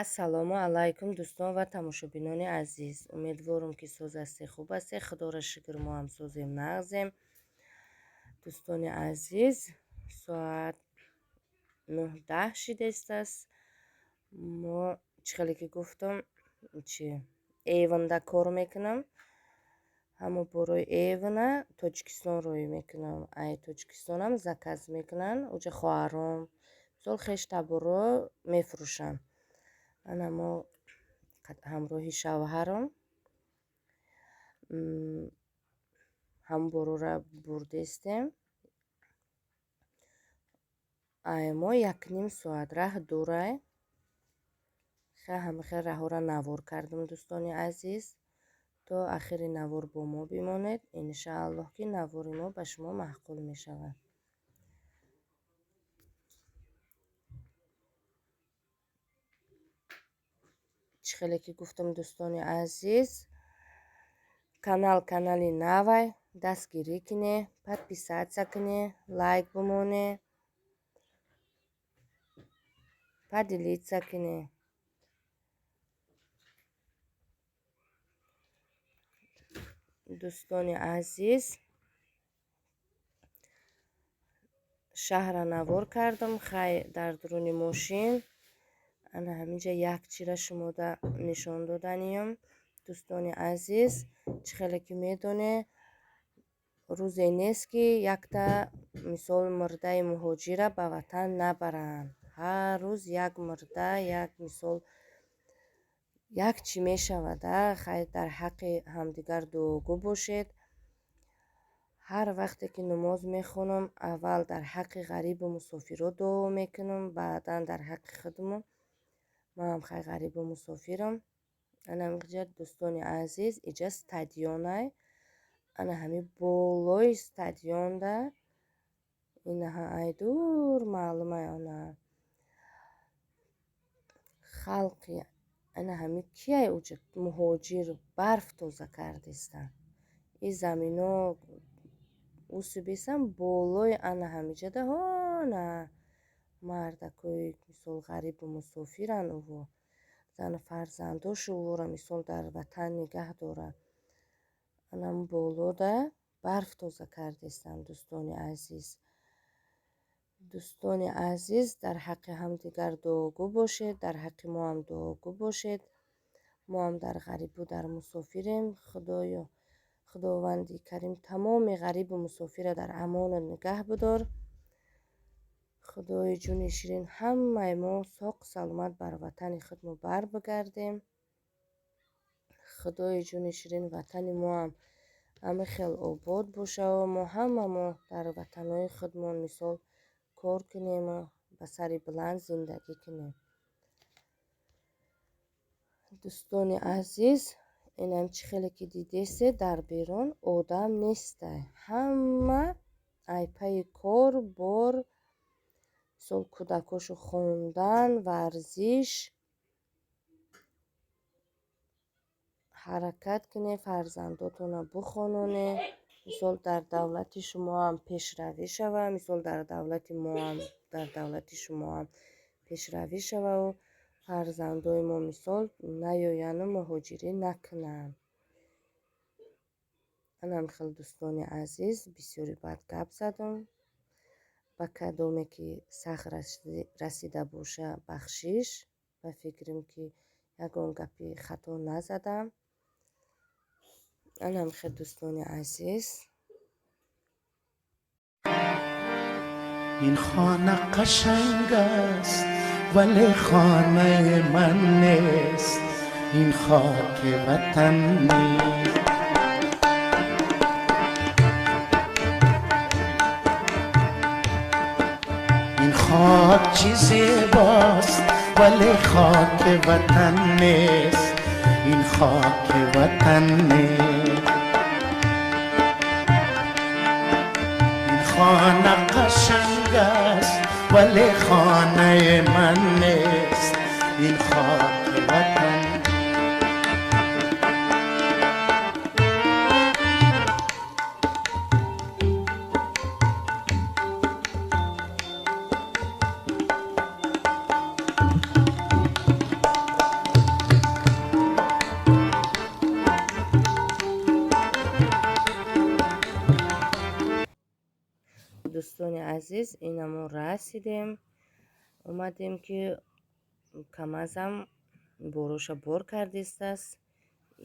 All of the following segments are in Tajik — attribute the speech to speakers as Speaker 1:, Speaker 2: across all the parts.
Speaker 1: ассалому алайкум дӯстон ва тамошобинони азиз. Умедворам ки соз ҳастед, хуб ҳастед. Худоро шукр, мо ҳам созем нағзем. Дӯстони азиз, соат 9-10 шидааст. Мо чӣ хеле ки гуфтам эванда кор мекунам. ҳамо борои эвана Тоҷикистон роӣ мекунам. Ай Тоҷикистонам заказ мекунан, уҷа хоҳаром мисол хеш таборо мефурӯшанд. ана мо ҳамроҳи шавҳарам ҳам борора бурдестем. ай мо 1.5 соат раҳ дурай. ҳамихел раҳора навор кардам дӯстони азиз. то ахири навор бо мо бимонед. иншааллоҳ ки навори мо ба шумо маъқул мешавад. чӣ хеле ки гуфтам дӯстони азиз, канали навай дастгирӣ кине, подписатсия кине, лайк бимоне, поделитсия кине. дӯстони азиз, шаҳра навор кардам хай дар дуруни мошин. ана ҳаминҷа якчира шумода нишон доданиям. дӯстони азиз, чӣ хеле ки медоне, рӯзе нест ки якта мисол мурдаи муҳоҷира ба ватан набаранд. ҳар рӯз як мурда, як мисол як чӣ мешавад. хай дар ҳаққи ҳамдигар дуогӯ бошед. ҳар вақте ки намоз мехонам, аввал дар ҳаққи ғарибу мусофиро дуо мекунам, баъдан дар ҳаққи худмон. ман хай ғарибу мусофирам. ана инҷа дӯстони азиз, иҷа стадионай. ана ҳамин болои стадионда инаҳа ай дур маълумай ана халқи ана ҳамин кияй уҷа муҳоҷир барф тоза кардестан. и замино усубисан болои ана ҳамиҷада ҳона мардакои мисол ғарибу мусофиран. уво зан фарзандошу увора мисол дар ватан нигаҳ дора. анам болода барф тоза кардестан. дӯстони азиз, дар ҳаққи ҳамдигар дуогӯ бошед, дар ҳаққи мо ҳам дуогӯ бошед. мо ҳам дар ғарибу дар мусофирем. худованди карим тамоми ғарибу мусофира дар амонат нигаҳ бидор. худои ҷуни ширин ҳамаи мо соқ саломат бар ватани худмо барбигардем. худои ҷуни ширин ватани мо ҳам ҳамихел обод бошаву мо ҳамамо дар ватанҳои худмон мисол кор кунему ба сари буланд зиндагӣ кунем. дӯстони азиз, инам чӣ хеле ки дидестед дар берун одам нестай. ҳама ай пайи кор бор мисол кӯдакошу хондан, варзиш, ҳаракат кунед, фарзандотона бихононе. мисол дар давлати шумо ҳам пешравӣ шавад. мисол дар давлати мо ҳам дар давлати шумо ҳам пешравӣ шававу фарзандои мо мисол наёяну муҳоҷирӣ накунанд. анам хел дӯстони азиз, бисёри бад гап задам. ба кадоме ки сахт расида боша бахшиш. ба фикрам ки ягон гапи хато назадам. анам хел дӯстони азиз.
Speaker 2: این خانه قشنگ است ولی خانه من نیست. این خاک وطن نیست. این خاک چیزی باست ولی خاک وطن نیست. این خاک وطن نیست. این خانه قشنگ است ولی خانه من نیست. این خاک وطن
Speaker 1: азиз, инамон расидем. Омадем ки камазам бороша бор кардистаст.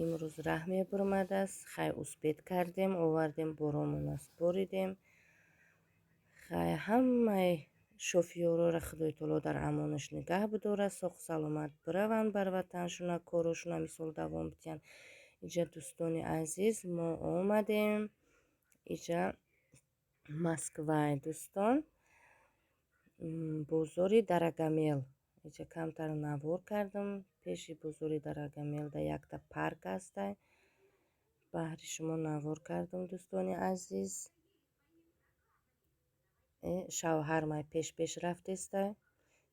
Speaker 1: имрӯз раҳ мебурмадааст. Хай успед кардем, овардем боромонас боридем. хай ҳамаи шофиёрора худои таоло дар амонаш нигаҳ бидорад, соҳу саломат бираванд бар ватаншона, корашона мисол давом бидиҳанд. иҷа дӯстони азиз, мо омадем иҷа Москваи дӯстон, бозори Дарагамел. иҷа камтар навор кардам. Пеши бозори Дарагамелда якта парк ҳастай. баҳри шумо навор кардам дӯстони азиз. шавҳар май пеш рафтестай.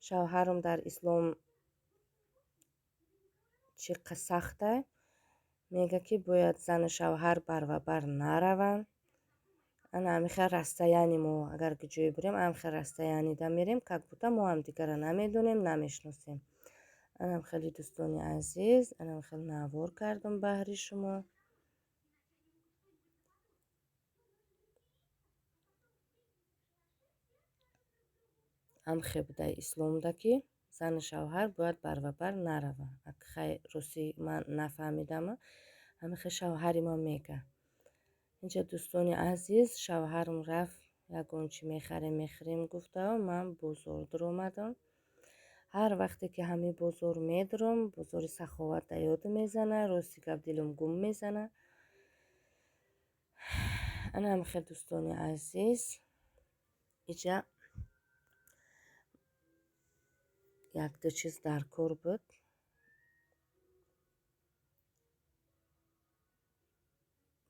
Speaker 1: шавҳарам дар ислом чӣ сахтай. мега ки бояд зану шавҳар барвабар нараванд. ана ҳамихел растаяни мо агар ки ҷое бирем ҳамихел растаянида мерем, как будто мо ҳамдигара намедонем, намешносем. анам хеле дӯстони азиз, анам хеле навор кардам баҳри шумо. ҳамхе будаи исломда ки зану шавҳар бояд барвабар нараванд. хай рости ман нафаҳмидама, ҳамихел шавҳари ман мега. инҷа дӯстони азиз, шавҳарам рафт ягон чӣ мехарем гуфта, ман бозор дуромадам. ҳар вақте ки ҳами бозор медурам, бозори Саховатда ёдам мезана, рости гап дилам гум мезана. ана ҳамихел дӯстони азиз, иҷа як-ду чиз дар кор буд.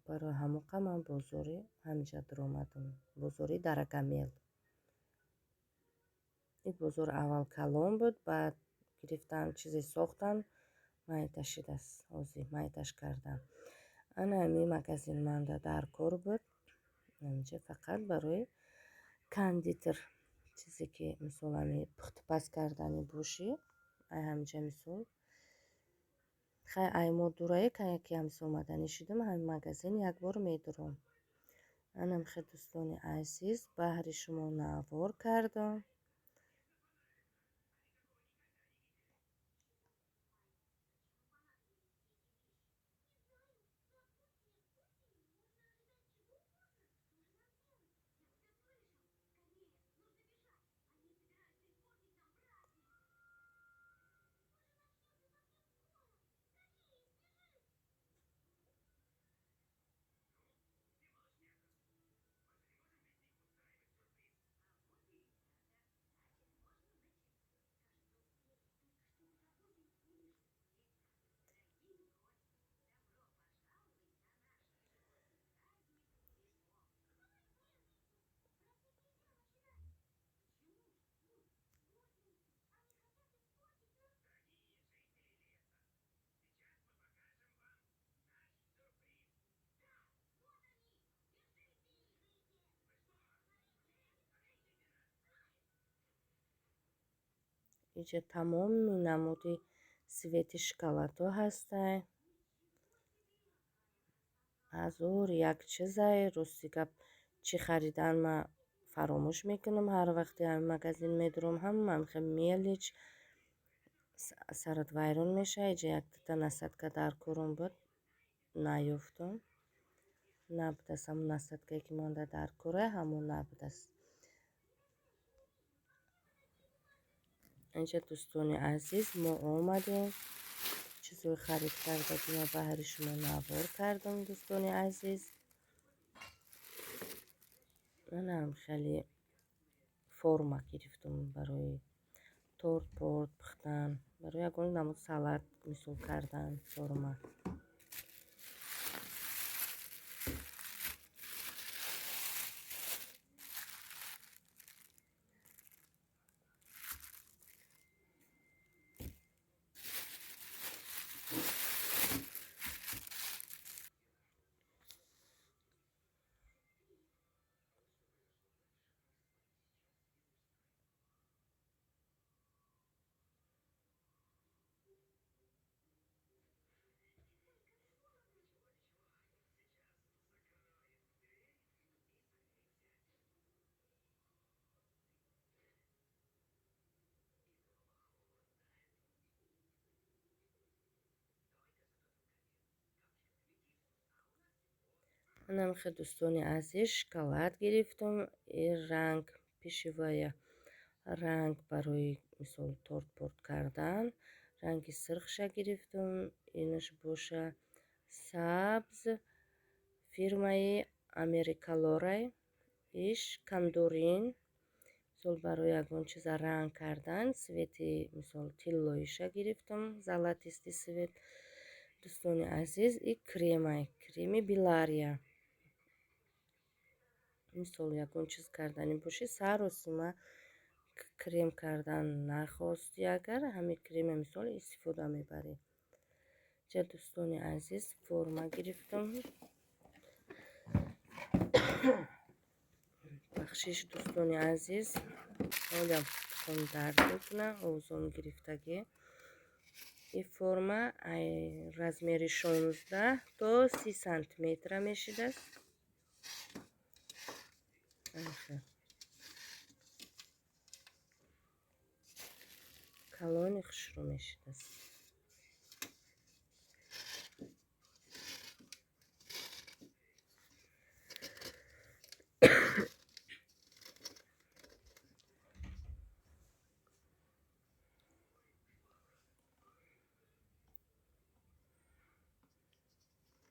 Speaker 1: барои ҳамоқа ман бозори ҳамиҷа дуромадам, бозори Дарагамел. ин бозор аввал калон буд, баъд гирифтан чизе сохтан, майда шидааст, ҳозир майдаш карданд. ана ҳамин магазин манда дар кор буд. ҳаминҷа фақат барои кондитер, чизе ки мисол ҳами пухтупаз кардани боши, ҳаминҷа мисол. хай ай мо дурае ки ҳамис омаданӣ шудам, ҳамин магазин як бор медурам. анам хеле дӯстони азиз, баҳри шумо навор кардам. иҷа тамоми намуди свети шоколадҳо ҳастай. ҳазори як чизай. Рости гап чӣ харидан ман фаромӯш мекунам. ҳар вақте ҳамин магазин медурам, ҳамаам хеле мелич, сарат вайрон мешавад. иҷа якдута насадка дар корам буд, наёфтам. набудааст ҳамон насадкае ки монда дар кора, ҳамон набудааст. инҷа дӯстони азиз, мо омадем чизҳои харид карда бина баҳри шумо навор кардам. дӯстони азиз, манам хеле форма гирифтам барои торт порт пухтан, барои ягон намуд салат мисол кардан форма. анамихе дӯстони азиз, шоколад гирифтум. Ин ранг пешивая ранг барои мисол торт кардан. Ранги сирхша гирифтум. Инаш боша сабз, фирмаи Америкалорай. Иш кандурин. Мисол барои ягон чиза ранг кардан свети мисол тиллоиша гирифтум. Золотисти свет. Дӯстони азиз, ин креми Билария. мисол ягон чиз карданӣ бошӣ, сару сима крем кардан нахостӣ, агар ҳамин крема мисол истифода мебарӣ. ҷа дӯстони азиз, форма гирифтум. бахшиш дӯстони азиз, ҳолям хон дард мекунам, овозам гирифтагӣ. ин форма размери 16 то 30 сантиметра мешидаст. калони хушрӯ мешидаст.